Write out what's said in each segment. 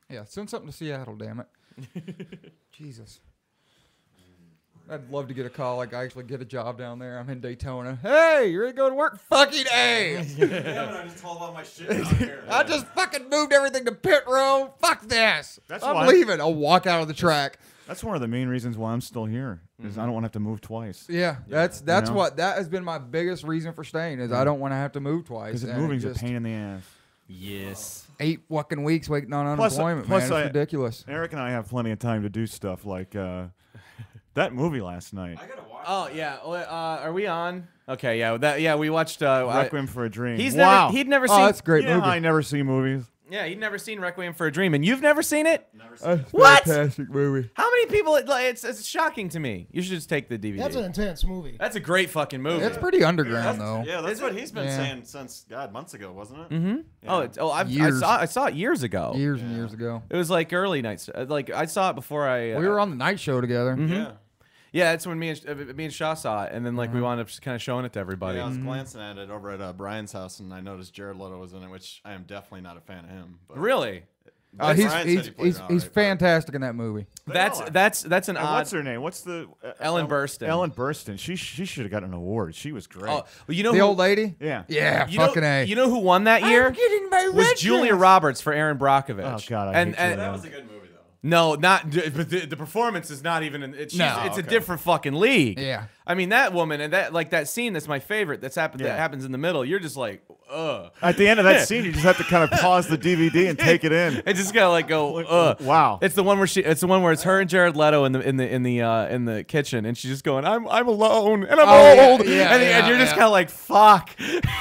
Yeah, send something to Seattle, damn it. Jesus. I'd love to get a call, like I actually get a job down there. I'm in Daytona. Hey, you ready to go to work? Fucking A. Yeah, but I just told all my shit down here. I just fucking moved everything to pit row. Fuck this. I'm leaving. I'll walk out of the track. That's one of the main reasons why I'm still here. Is I don't want to have to move twice. Yeah, that's what that has been my biggest reason for staying. Is I don't want to have to move twice. Because moving's a pain in the ass. Yes. 8 fucking weeks waiting on unemployment, man. It's ridiculous. Eric and I have plenty of time to do stuff like that movie last night. I gotta watch. Oh yeah. Are we on? Okay. Yeah. We watched Requiem for a Dream. He'd never Oh, seen. that's a great movie. I never see movies. Yeah, he'd never seen Requiem for a Dream, and you've never seen it. Never seen it. What? Fantastic movie. How many people? It's shocking to me. You should just take the DVD. That's an intense movie. That's a great fucking movie. It's pretty underground though. Yeah, that's Is what it? he's been Yeah. saying since months ago, wasn't it? Mm-hmm. Yeah. I saw it years ago. Years and years ago. It was like early nights. Like I saw it before I. We were on the night show together. Yeah. Yeah, that's when me and Shaw saw it, and then like we wound up just kind of showing it to everybody. Yeah, I was glancing at it over at Brian's house, and I noticed Jared Leto was in it, which I am definitely not a fan of him. But Really? Brian said he played He's it all right, but- fantastic in that movie. That's an odd. What's her name? What's the Ellen Burstyn. Ellen Burstyn. She should have gotten an award. She was great. Oh, well, you know The who, old lady? Yeah. Yeah, you fucking know, A. You know who won that year? I'm getting my Was red Julia dress. Roberts for Aaron Brockovich. Oh, God, I hate Julia That was a good movie, though. No, not. But the performance is not even. It's a different fucking league. Yeah. I mean that woman and that scene that's my favorite. That happens in the middle. You're just like, ugh. At the end of that scene, you just have to kind of pause the DVD and take it in. And just gotta like go, ugh. Wow. It's the one where it's her and Jared Leto in the kitchen, and she's just going, I'm alone and I'm old, and you're just kind of like, fuck.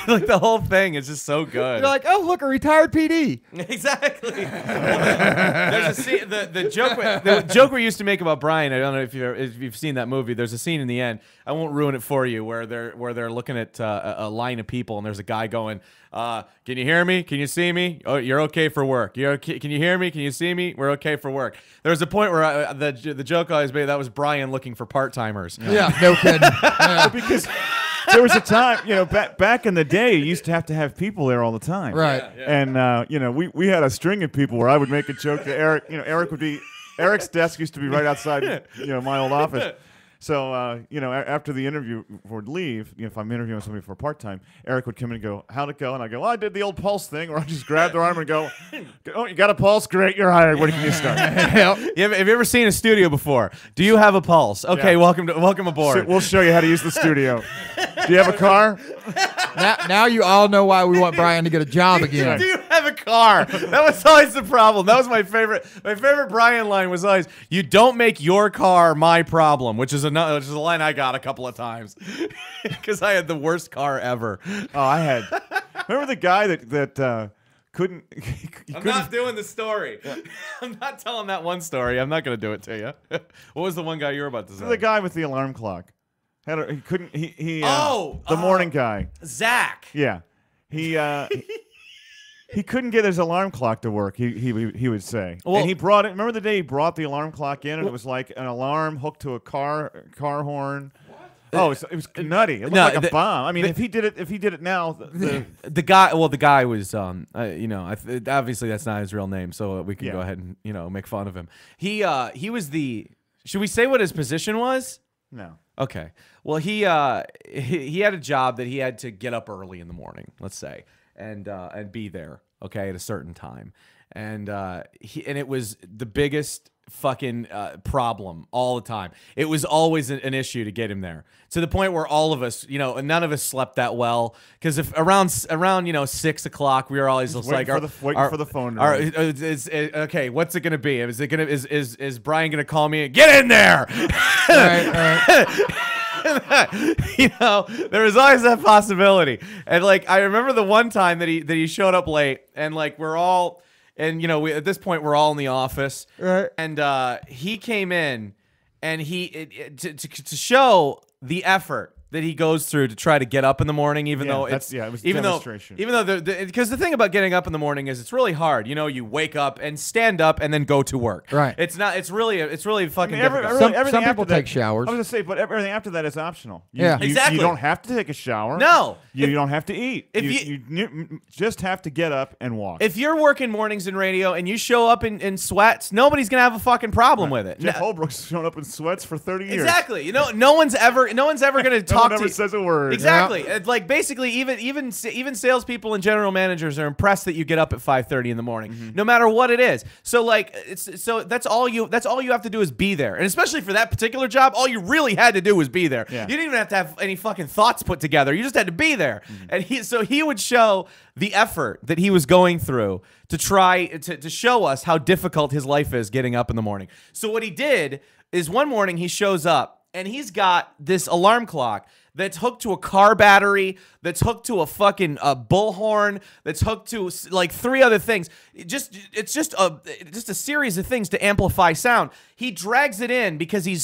Like the whole thing is just so good. You're like, oh look, a retired PD. Exactly. There's a scene. The joke we used to make about Brian. I don't know if you've seen that movie. There's a scene in the end. I won't ruin it for you. Where they're looking at a line of people, and there's a guy going, "Can you hear me? Can you see me? Oh, you're okay for work. You're okay. Can you hear me? Can you see me? We're okay for work." There was a point where the joke I always made, that was Brian looking for part timers. Yeah, no kidding. Yeah. Because there was a time, back in the day, you used to have people there all the time. Right. And, we had a string of people where I would make a joke to Eric. Eric's desk used to be right outside, my old office. So, after the interview would leave, if I'm interviewing somebody for part-time, Eric would come in and go, how'd it go? And I go, well, I did the old pulse thing, where I just grab their arm and go, oh, you got a pulse? Great, you're hired. When can you start? Have you ever seen a studio before? Do you have a pulse? Okay, welcome aboard. So we'll show you how to use the studio. Do you have a car? Now you all know why we want Brian to get a job again. Do you have a car? That was always the problem. That was my favorite. My favorite Brian line was always, "You don't make your car my problem," which is a line I got a couple of times because I had the worst car ever. Oh, I had. Remember the guy that couldn't. I'm not doing the story. I'm not telling that one story. I'm not going to do it to you. What was the one guy you were about to say? The guy with the alarm clock. He couldn't. The Oh, morning guy. Zach. Yeah, he couldn't get his alarm clock to work. He would say, Well, and he brought it. Remember the day he brought the alarm clock in, and it was like an alarm hooked to a car horn. What? Oh, it was nutty. It looked like a bomb. I mean, if he did it now, the guy was obviously that's not his real name, so we can go ahead and make fun of him. He was the. Should we say what his position was? No. Okay. Well, he had a job that he had to get up early in the morning, let's say, and be there, okay, at a certain time. And it was the biggest fucking problem all the time. It was always an issue to get him there, to the point where all of us, none of us slept that well, because if around 6 o'clock, we were always just like waiting for the phone to ring. Okay, what's it gonna be? Is Brian gonna call me? Get in there. Right. There was always that possibility. And like I remember the one time that he showed up late, and like we're all, and at this point we're all in the office, Right. and he came in, and to show the effort that he goes through to try to get up in the morning, even Yeah, though that's- it's yeah, it was even demonstration. though because the thing about getting up in the morning is it's really hard. You know, you wake up and stand up and then go to work. Right. It's not. It's really fucking difficult. Some everything people after that- take showers. I was gonna say, but everything after that is optional. Yeah. Exactly. You don't have to take a shower. No. You don't have to eat. if You just have to get up and walk. If you're working mornings in radio and you show up in sweats, nobody's gonna have a fucking problem with it. Jeff No- Holbrook's shown up in sweats for 30 years. Exactly. You know, no one's ever gonna No talk one to ever you. says a word. Exactly. Like basically, even salespeople and general managers are impressed that you get up at 5:30 in the morning, no matter what it is. So like, that's all you have to do is be there. And especially for that particular job, all you really had to do was be there. Yeah. You didn't even have to have any fucking thoughts put together. You just had to be there. And he would show the effort that he was going through to try to show us how difficult his life is getting up in the morning. So what he did is one morning he shows up and he's got this alarm clock that's hooked to a car battery, that's hooked to a fucking bullhorn, that's hooked to like 3 other things. It's just a series of things to amplify sound. He drags it in because he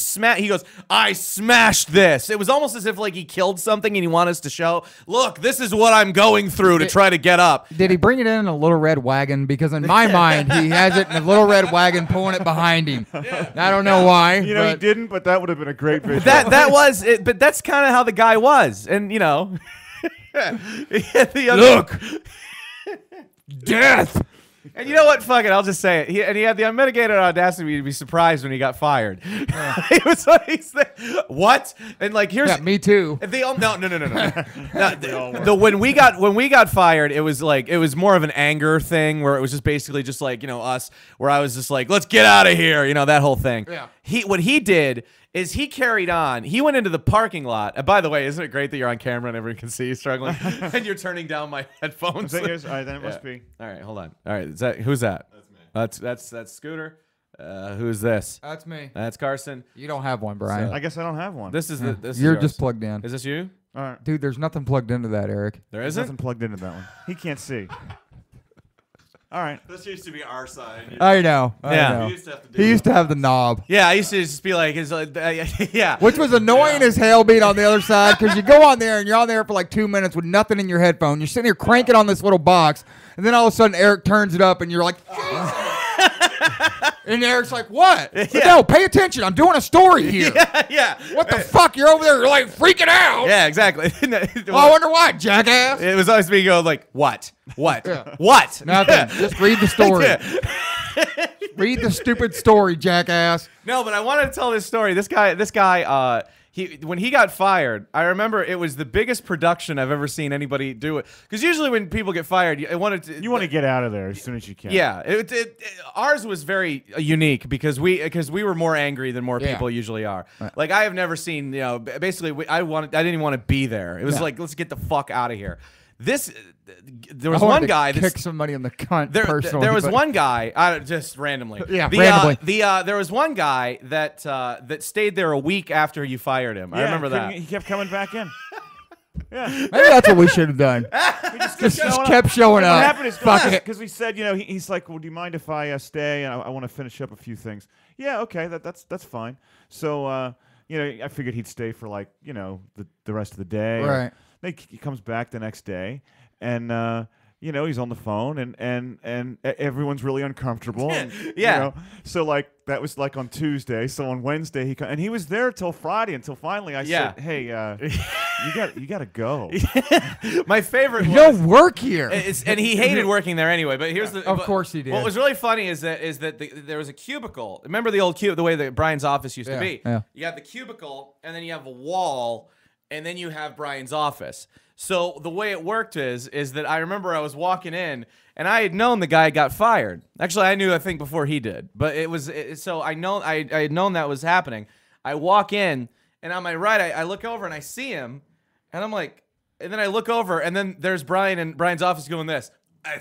goes, I smashed this. It was almost as if like he killed something and he wanted us to show, look, this is what I'm going through to try to get up. Did he bring it in a little red wagon? Because in my mind, he has it in a little red wagon pulling it behind him. I don't know why. You know, he but- didn't, but that would have been a great visual. That was it, but that's kind of how the guy was. And you know, Look, death. And you know what? Fuck it. I'll just say it. He had the unmitigated audacity to be surprised when he got fired. He was like, what? And like, here's Yeah, me too. They all no. When we got fired, it was more of an anger thing where it was just basically just like, you know, us, where I was just like, let's get out of here, you know, that whole thing. Yeah. What he did is he carried on. He went into the parking lot. And by the way, isn't it great that you're on camera and everyone can see you struggling and you're turning down my headphones? Is that yours? All right, then it must be. All right, hold on. All right, who's that? That's me. That's Scooter. Who's this? That's me. That's Carson. You don't have one, Brian. I guess I don't have one. This is this. You're is just yours. plugged in. Is this you? All right. Dude, there's nothing plugged into that, Eric. There There's isn't. nothing plugged into that one. He can't see. All right. This used to be our side. I know. Yeah. I know. We used to have to do He used to have the knob, Yeah, I used to just be like, yeah. which was annoying as hell being on the other side because you go on there and you're on there for like 2 minutes with nothing in your headphone. You're sitting here cranking on this little box, and then all of a sudden Eric turns it up and you're like, and Eric's like, what? But no, pay attention. I'm doing a story here. Yeah. What the fuck? You're over there. You're like freaking out. Yeah, exactly. Well, I wonder why, jackass. It was always me going like, what? Yeah. What? Nothing. Just read the story. Read the stupid story, jackass. No, but I wanted to tell this story. This guy, when he got fired, I remember it was the biggest production I've ever seen anybody do it. Because usually when people get fired, you want to get out of there as soon as you can. Yeah, ours was very unique because we were more angry than more Yeah. people usually are. Like I have never seen, you know, basically I didn't even want to be there. It was like, let's get the fuck out of here. There was I wanted one to guy kick somebody in the cunt personally. There was but- one guy, just randomly. Yeah, randomly. There was one guy that stayed there a week after you fired him. I remember that. He kept coming back in. Yeah. Maybe that's what we should have done. Just kept showing What up. happened is Fuck it. because we said, you know, he's like, well, do you mind if I stay? And I want to finish up a few things. Yeah, okay, that's fine. So, you know, I figured he'd stay for like, you know, the rest of the day. Right. He comes back the next day, and you know, he's on the phone, and everyone's really uncomfortable. And, Yeah. You know, so like that was like on Tuesday. So on Wednesday and he was there till Friday until finally I said, hey, you got to go. My favorite. You don't work here. And he hated working there anyway. But here's the. Of course he did. What was really funny is that there was a cubicle. Remember the old the way that Brian's office used to be. Yeah. You have the cubicle, and then you have a wall, and then you have Brian's office. So the way it worked is that I remember I was walking in, and I had known the guy got fired. Actually, I think before he did. But so I had known that was happening. I walk in, and on my right, I look over and I see him, and I'm like, and then I look over, and then there's Brian in Brian's office doing this. I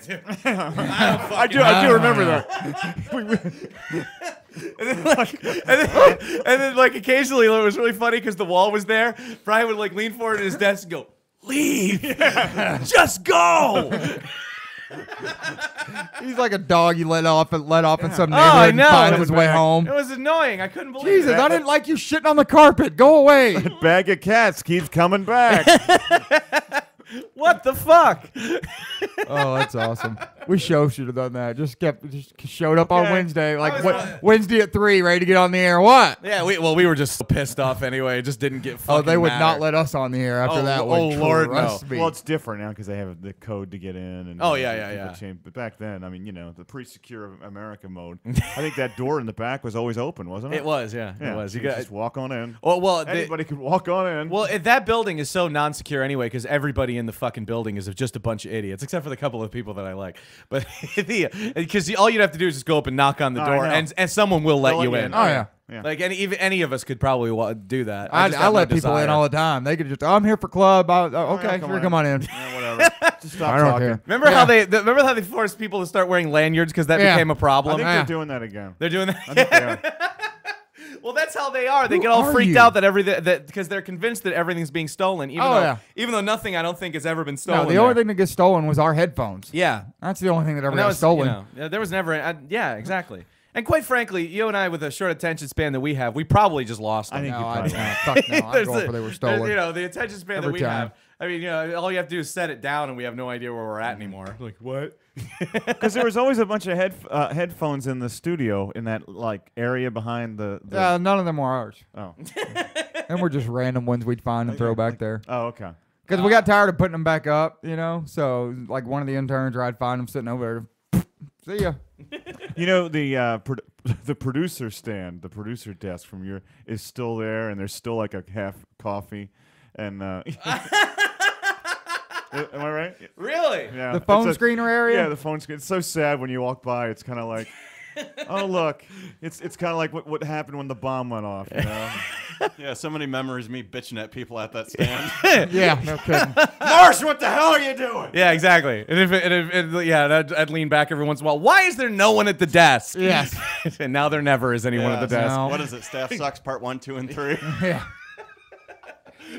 I do remember that. and then like occasionally it was really funny because the wall was there. Brian would like lean forward at his desk and go, "Leave, just go." He's like a dog you let off in some Oh, I neighborhood know. and finds It his was way home. It was annoying. I couldn't believe Jesus, it. I didn't like you shitting on the carpet. Go away. Bag of cats keeps coming back. What the fuck? Oh, that's awesome. We should have done that. Just showed up on Okay. Wednesday, like was- Wednesday at 3, ready to get on the air. What? Yeah, we were just pissed off anyway. It just didn't get fucking Oh, they would matter. not let us on the air after Oh, that oh, one. Lord, no. Trust me. Well, it's different now because they have the code to get in. And Oh, yeah, people yeah. change. But back then, I mean, the pre-secure America mode. I think that door in the back was always open, wasn't it? It was, yeah. Yeah, It was. so You got just walk on in. well, Anybody could walk on in. well, that building is so non-secure anyway because everybody in the fucking building is just a bunch of idiots, except for the couple of people that I like. But because all you'd have to do is just go up and knock on the I door, know. and someone will let They'll you let you in. in. Oh, yeah. Yeah. Like any of us could probably do that. I just have no let people in desire. all the time. They could just, I'm here for club. Okay, come sure, on come on in. Yeah, whatever. Just stop I don't talking. care. Remember Yeah. remember how they forced people to start wearing lanyards because that Yeah. became a I problem? think Yeah. they're doing that again. They're doing I that. think they are. Well, that's how they are. They Who get all are freaked you? out that because they're convinced that everything's being stolen, even though nothing I don't think has ever been stolen. No, the only there. thing that gets stolen was our headphones. Yeah, That's the only thing that ever and that got was stolen. there was never. Yeah, exactly. And quite frankly, you and I, with a short attention span that we have, we probably just lost them. I think No, you I probably fuck no. I'm There's going the- for they were there's, stolen. the attention span that Every we time. have. I mean, all you have to do is set it down, and we have no idea where we're at anymore. Like what? Because there was always a bunch of headphones in the studio in that like area behind the. Yeah, none of them were ours. Oh. And we're just random ones we'd find and throw back there. Oh, okay. Because we got tired of putting them back up, So, like, one of the interns, or I'd find them sitting over there. See ya. The producer stand, the producer desk from your is still there, and there's still like a half coffee, and. Am I right? Really? Yeah. The phone It's screener area? Yeah, the phone screen. It's so sad when you walk by. It's kind of like, oh look, it's kind of like what happened when the bomb went off. Yeah, so many memories of me bitching at people at that stand. Yeah, no kidding. Marsh, what the hell are you doing? Yeah, exactly. And I'd lean back every once in a while. Why is there no one at the desk? Yes. And now there never is anyone at the desk. no. What is it? Staff Sucks Part 1, 2, and 3 Yeah.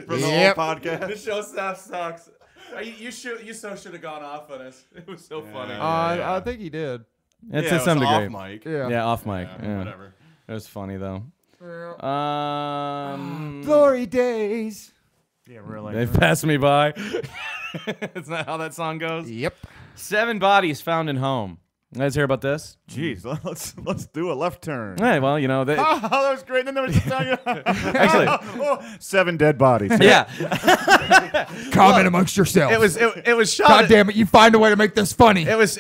for the Yep. whole podcast. The show staff sucks. You should have gone off on us. It was so funny. I think he did. It's Yeah, to it some was degree. off mic. Yeah. Yeah, off mic. Yeah, Yeah. whatever. It was funny though. Glory days. Yeah, really. They passed me by. Isn't that how that song goes? Yep. 7 bodies found in home. You guys hear about this? Jeez, let's do a left turn. Hey, well, they, Oh, that was great. Then there was actually, 7 dead bodies. yeah, Comment amongst yourselves. it was Shaw. God damn it! You find a way to make this funny. It was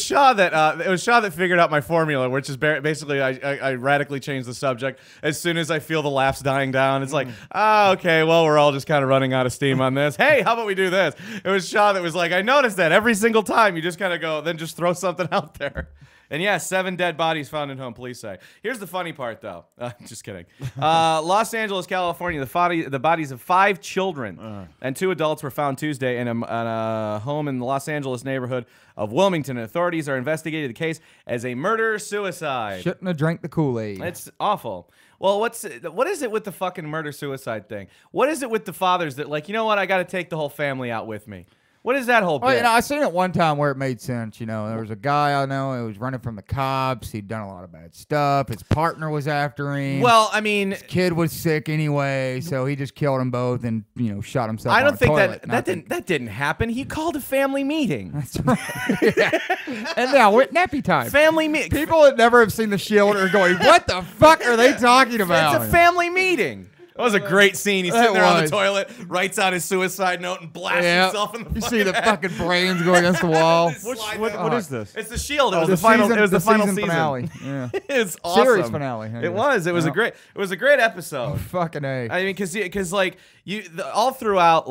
Shaw that figured out my formula, which is basically I radically changed the subject as soon as I feel the laughs dying down. It's like, okay, well, we're all just kind of running out of steam on this. Hey, how about we do this? It was Shaw that was like, I noticed that every single time you just kind of go, then just throw something out there. And yeah, 7 dead bodies found in home, police say. Here's the funny part, though. Just kidding. Los Angeles, California, the bodies of 5 children and 2 adults were found Tuesday in a home in the Los Angeles neighborhood of Wilmington. Authorities are investigating the case as a murder-suicide. Shouldn't have drank the Kool-Aid. It's awful. Well, what is it with the fucking murder-suicide thing? What is it with the fathers that, like, you know what, I got to take the whole family out with me? What is that whole bit? Well, I seen it one time where it made sense. There was a guy I know who was running from the cops. He'd done a lot of bad stuff. His partner was after him. Well, I mean, his kid was sick anyway, so he just killed them both and shot himself. I on don't a think toilet. that didn't happen. He called a family meeting. That's right. Yeah. And now we're at nappy time. Family meeting. People that never have seen The Shield are going, "What the fuck are they talking about?" It's a family meeting. That was a great scene. He's sitting That there on the was. toilet, writes out his suicide note, and blasts Yeah. himself in the You fucking see the head. fucking brains go against the wall. Just slide What that- is this? It's the Shield. It Oh, was the final. season- It was the final season season. finale. Yeah. It's awesome. Series finale. I It guess. was. It was a Yeah. great. It was a great episode. Fucking A. I mean, because like all throughout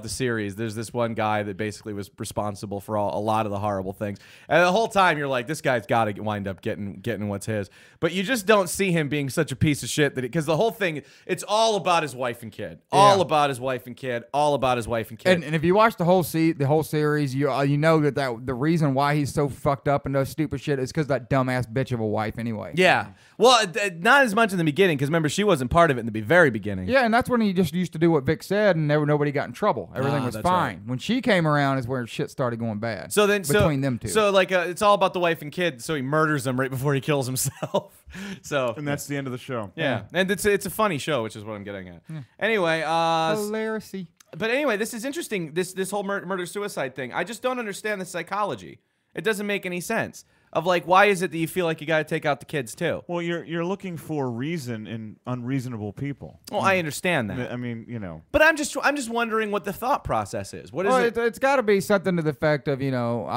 the series, there's this one guy that basically was responsible for a lot of the horrible things, and the whole time you're like, this guy's got to wind up getting what's his, but you just don't see him being such a piece of shit that because the whole thing, it's all about his wife and kid, all about his wife and kid, all about his wife and kid. And if you watch the whole series, you know that the reason why he's so fucked up and does stupid shit is because that dumbass bitch of a wife anyway. Yeah. Well, not as much in the beginning because remember she wasn't part of it in the very beginning. Yeah, and that's when when he just used to do what Vic said, and nobody got in trouble. Everything was that's fine. right. When she came around, is where shit started going bad. So then, between them two. So like, it's all about the wife and kid. So he murders them right before he kills himself. So And that's the end of the show. yeah, and it's a funny show, which is what I'm getting at. Anyway, Hilarious. but anyway, this is interesting. This whole murder suicide thing. I just don't understand the psychology. It doesn't make any sense. Of like, why is it that you feel like you got to take out the kids too? Well, you're looking for reason in unreasonable people. Well, I understand that. I mean, you know. But I'm just wondering what the thought process is. What is Well, it? it's got to be something to the effect of, I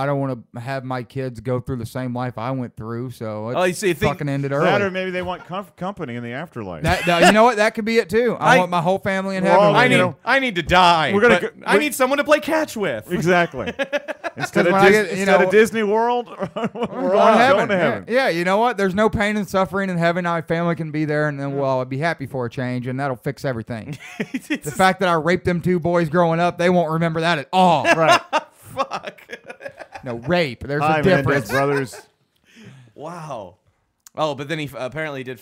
don't want to have my kids go through the same life I went through, so it's you see, you think- fucking ended That or early. maybe they want company in the afterlife. You know what? That could be it too. I want my whole family in We're heaven. all- with I me. need- I need to die. We're gonna but go- I need someone to play catch with. Exactly. Instead of when I get, Instead of Disney World, we're Going to heaven. to heaven. Yeah, you know what? There's no pain and suffering in heaven. My family can be there, and then I'd be happy for a change, and that'll fix everything. The fact that I raped them 2 boys growing up, they won't remember that at all. Right. Fuck. No, rape. There's Hi, a difference. Mendez brothers. Wow. Oh, but then he apparently did.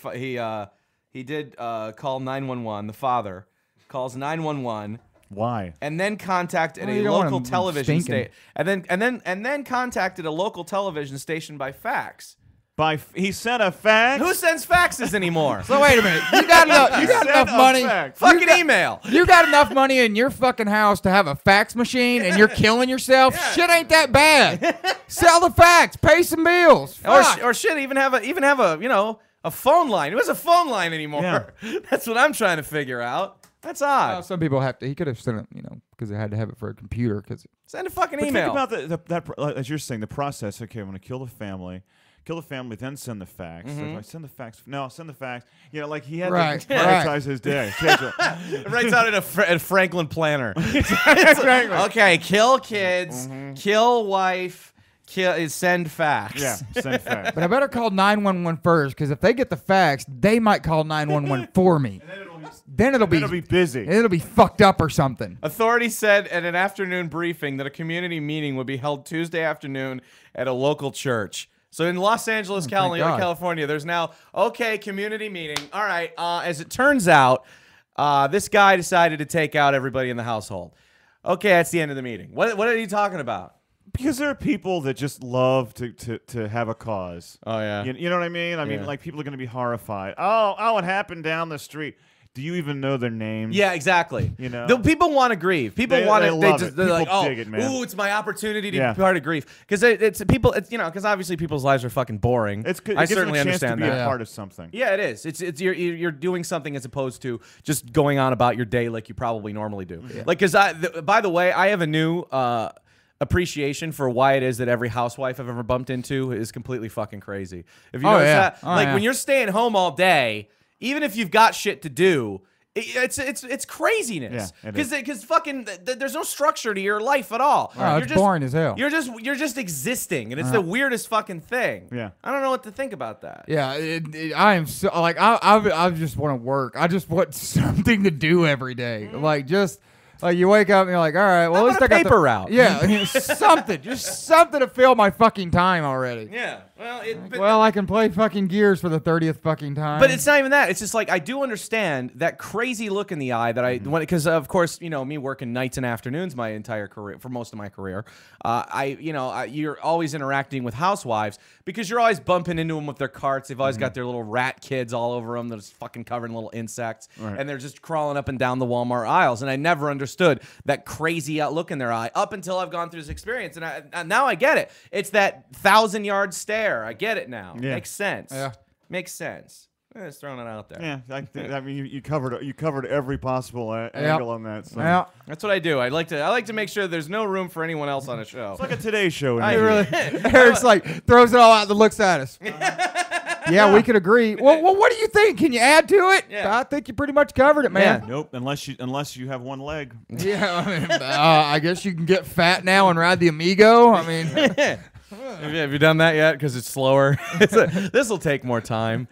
He did call 911. The father calls 911. Why? And then contacted Well, a you don't want local him television stinking. station. And then contacted a local television station by fax. He sent a fax. Who sends faxes anymore? So wait a minute. You got enough money. Fucking email. You got enough money in your fucking house to have a fax machine, and you're killing yourself. Yeah. Shit ain't that bad. Sell the fax. Pay some bills. Fuck. Or shit, even have a a phone line. It was a phone line anymore. Yeah. That's what I'm trying to figure out. That's odd. Some people have to. He could have sent it, because they had to have it for a computer. Because Send a fucking But email. think about that as you're saying, the process. Okay, I'm going to kill the family, then send the fax. So if I send the fax, no, I'll send the fax. Like he had Right, to right. prioritize his day. It writes out in a Franklin planner. Exactly. Okay, kill kids, kill wife, send fax. Yeah, send fax. But I better call 911 first, because if they get the fax, they might call 911 for me. Then it'll It'll be busy. It'll be fucked up or something. Authorities said at an afternoon briefing that a community meeting would be held Tuesday afternoon at a local church. So in Los Angeles, God. California, there's now, community meeting. All right, as it turns out, this guy decided to take out everybody in the household. Okay, that's the end of the meeting. What are you talking about? Because there are people that just love to have a cause. Oh, yeah. You know what I mean? I mean, like people are going to be horrified. Oh, it happened down the street. Do you even know their names? Yeah, exactly. The people want to grieve. People They want to. love it. They're like, People oh, dig it, man. ooh, it's my opportunity to Yeah. be part of grief. Because it's people. It's because obviously people's lives are fucking boring. It I gives them certainly a chance understand to be that. a part of something. Yeah, it is. It's you're doing something as opposed to just going on about your day like you probably normally do. Yeah. Like, because by the way, I have a new appreciation for why it is that every housewife I've ever bumped into is completely fucking crazy. If you notice that, when you're staying home all day, even if you've got shit to do. It's craziness. Yeah, Because fucking there's no structure to your life at all. Oh, it's boring as hell. You're just existing, and it's the weirdest fucking thing. Yeah. I don't know what to think about that. Yeah, I am so like I just want to work. I just want something to do every day. Like just like you wake up and you're like, all right, well, How at least about I a got paper route? Yeah, I mean, something, just something to fill my fucking time already. Yeah. Well, I can play fucking Gears for the 30th fucking time. But it's not even that. It's just like I do understand that crazy look in the eye that because of course me working nights and afternoons my entire career for most of my career. You're always interacting with housewives because you're always bumping into them with their carts. They've always got their little rat kids all over them that's fucking covered in little insects, and they're just crawling up and down the Walmart aisles. And I never understood that crazy look in their eye up until I've gone through this experience, and now I get it. It's that 1,000-yard stare. I get it now. Yeah. Makes sense. Yeah. Makes sense. Just throwing it out there. Yeah, I mean, you covered every possible angle on that. So. Yeah. That's what I do. I like to make sure there's no room for anyone else on a show. It's like a Today Show. I interview. really. Eric's like throws it all out and looks at us. Yeah, we could agree. Well, what do you think? Can you add to it? Yeah. I think you pretty much covered it, man. Nope, unless you have one leg. Yeah, I mean, I guess you can get fat now and ride the Amigo. I mean, Have you done that yet? Because it's slower. This will take more time.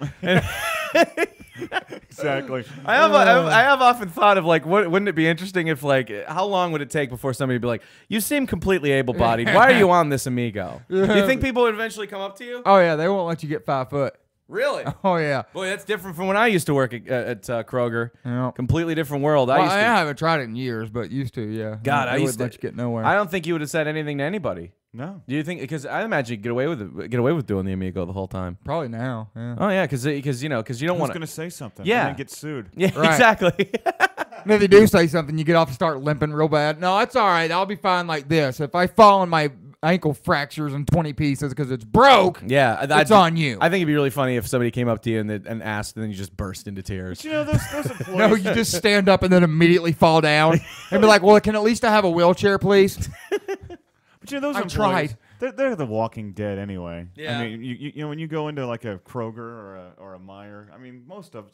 Exactly. I have often thought of like, wouldn't it be interesting if like, how long would it take before somebody would be like, you seem completely able-bodied. Why are you on this Amigo? Do you think people would eventually come up to you? oh yeah, they won't let you get 5 foot. Really? Oh yeah. Boy, that's different from when I used to work at Kroger. Yeah. Completely different world. Well, I used I to. haven't tried it in years, but used to. Yeah. God, They I used wouldn't let to- you get nowhere. I don't think you would have said anything to anybody. No. Do you think? Because I imagine you get away with doing the amigo the whole time. Probably now. Yeah. Oh yeah, because you don't Who's want going to say something? Yeah. And then get sued. Yeah, Right. exactly. And if you do say something, you get off and start limping real bad. No, it's all right. I'll be fine like this. If I fall and my ankle fractures in 20 pieces because it's broke, Yeah, it's on you. I think it'd be really funny if somebody came up to you and asked, and then you just burst into tears. But you know, those employees. No, you just stand up and then immediately fall down and be like, well, can at least I have a wheelchair, please? But you know, those I employees, tried. They're the Walking Dead anyway. Yeah. I mean, you know, when you go into like a Kroger or a Meyer, I mean, most of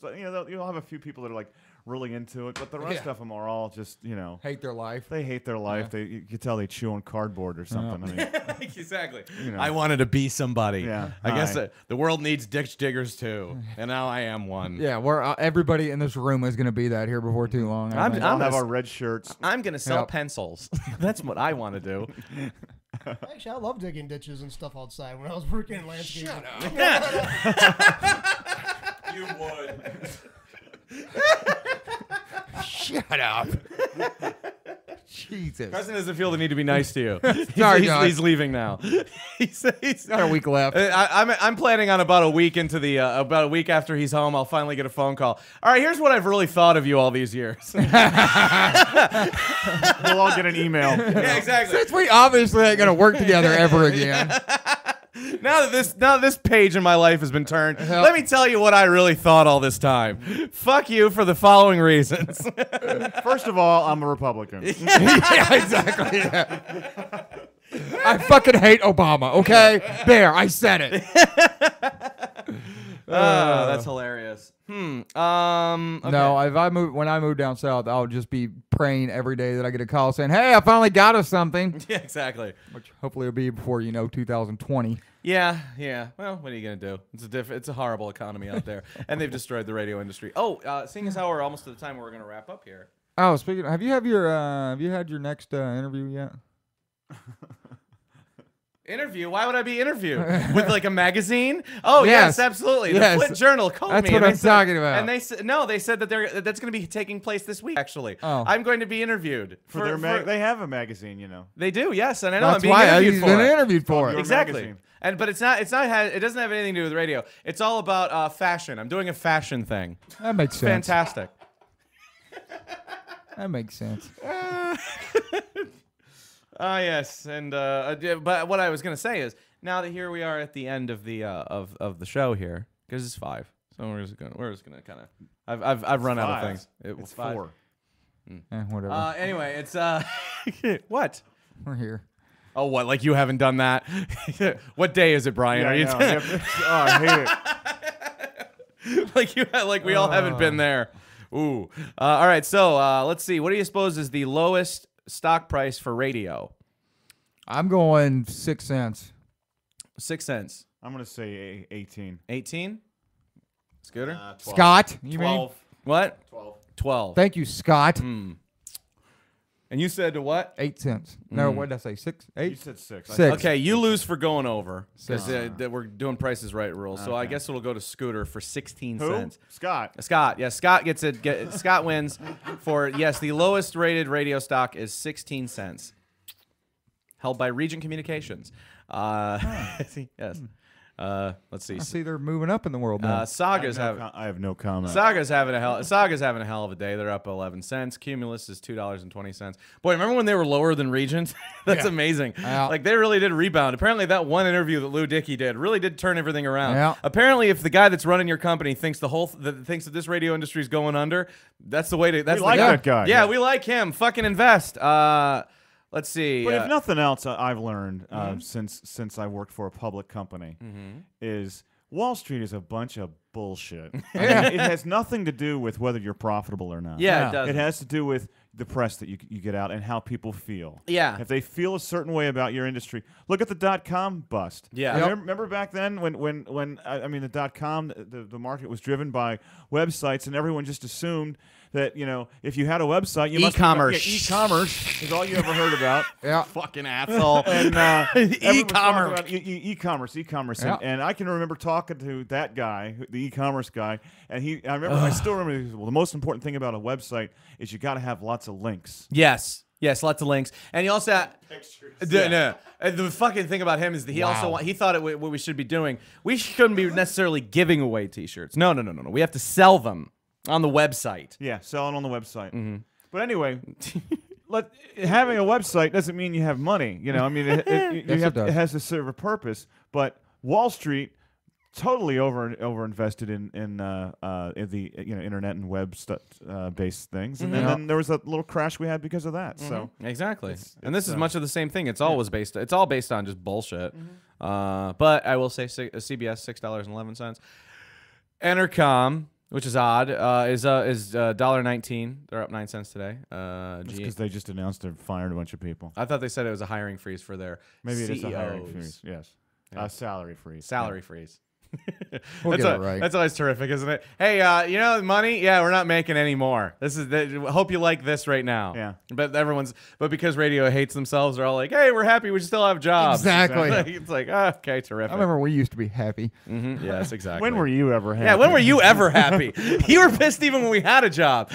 you'll have a few people that are like really into it, but the rest Yeah. of them are all just Hate their life. they hate their life. Yeah. You can tell they chew on cardboard or something. I mean, Exactly. You know. I wanted to be somebody. Yeah. I guess Hi. the world needs ditch diggers too, and now I am one. Yeah, everybody in this room is going to be that here before too long. I I'm- think. we all I'm have gonna our red shirts. I'm gonna sell Yep. pencils. That's what I want to do. Actually, I love digging ditches and stuff outside when I was working in landscaping. You would. Shut up. Jesus. Carson doesn't feel the need to be nice to you. Sorry, he's, John. he's leaving now. he's Got a week left. I'm planning on about a week into the about a week after he's home, I'll finally get a phone call. All right, here's what I've really thought of you all these years. We'll all get an email. Yeah, exactly. Since we obviously ain't going to work together ever again. Now that this page in my life has been turned, let me tell you what I really thought all this time. Fuck you for the following reasons. First of all, I'm a Republican. Yeah, exactly. Yeah. I fucking hate Obama, okay? There, I said it. That's hilarious. Okay. No, when I move down south, I'll just be praying every day that I get a call saying, "Hey, I finally got us something," Yeah, exactly. which hopefully will be before 2020. Yeah. Well, what are you gonna do? It's a horrible economy out there, and they've destroyed the radio industry. Oh, seeing as how we're almost to the time where we're gonna wrap up here. Oh, speaking, have you had your next interview yet? Interview? Why would I be interviewed with like a magazine? Oh Yes. yes, absolutely. Yes. The Flint Journal called That's me. what and they I'm said- talking about. And they said no. They said that that's going to be taking place this week. Actually, Oh. I'm going to be interviewed For their they have a magazine, you know. They do, yes, and I know That's I'm being why interviewed he's for been it. interviewed for Your it. Exactly. magazine. But it doesn't have anything to do with radio. It's all about fashion. I'm doing a fashion thing. That makes sense. Fantastic. That makes sense. Yes, and but what I was gonna say is now that here we are at the end of the of the show here because it's 5, so we're just gonna kind of I've run out of 5. things. It's 5. 4. Whatever. Anyway, it's what? We're here. Oh, what? Like you haven't done that? What day is it, Brian? Yeah, Are you I know. I hate it. like we all haven't been there? Ooh. All right. So let's see. What do you suppose is the lowest stock price for radio? I'm going 6 cents. 6 cents. I'm going to say 18. 18. Scooter. 12. Scott, you mean? 12. What? 12. 12. Thank you, Scott. And you said to what? 8 cents. No, what did I say? 6? You 8? said 6. 6. Okay, you lose for going over because Six. we're doing Prices Right rules. So I Okay. guess it'll go to Scooter for 16 Who? cents. Scott. Scott, yes, Scott gets it. Scott wins for yes. The lowest rated radio stock is 16 cents, held by Regent Communications. Yes. Let's see. I see they're moving up in the world now. Saga's I have no comment. Saga's having a hell of a day. They're up 11 cents. Cumulus is $2.20. Boy, remember when they were lower than Regent? That's Yeah. amazing. Yeah. Like they really did rebound. Apparently, that one interview that Lou Dickey did really did turn everything around. Yeah. Apparently, if the guy that's running your company thinks thinks that this radio industry is going under, that's the way to. That's We like the guy. that guy. Yeah, we like him. Fucking invest. Let's see. But if nothing else, I've learned since I worked for a public company is Wall Street is a bunch of bullshit. I mean, it has nothing to do with whether you're profitable or not. yeah, Yeah. it does. It has to do with the press that you get out and how people feel. Yeah. If they feel a certain way about your industry, look at the .com bust. Yeah. Yep. Remember back then when I mean the .com the market was driven by websites and everyone just assumed that if you had a website, you must E-commerce. E-commerce is all you ever heard about. Yeah. Fucking asshole. And E-commerce. e-commerce, Yeah. and I can remember talking to that guy, the e-commerce guy, and I still remember. He said, well, the most important thing about a website is you got to have lots of links. Yes, lots of links, and you also no. The fucking thing about him is that he thought what we should be doing. We shouldn't be necessarily giving away T-shirts. No. We have to sell them on the website. Yeah, selling on the website. Mm-hmm. But anyway, having a website doesn't mean you have money. I mean, it has to serve a purpose. But Wall Street totally over invested in the internet and web based things, and then there was a little crash we had because of that. So exactly, and this is much of the same thing. It's all based on just bullshit. But I will say CBS $6.11. Entercom, which is odd, is $1.19. They're up 9 cents today. because they just announced they're fired a bunch of people. I thought they said it was a hiring freeze for their Maybe it CEOs. is a hiring freeze. Yes, salary freeze. Salary freeze. We'll get it right. That's always terrific, isn't it? Hey, money? Yeah, we're not making any more. Hope you like this right now. Yeah. But because radio hates themselves, they're all like, hey, we're happy. We still have jobs. Exactly. It's like, okay, terrific. I remember we used to be happy. Yes, exactly. When were you ever happy? Yeah, when were you ever happy? You were pissed even when we had a job.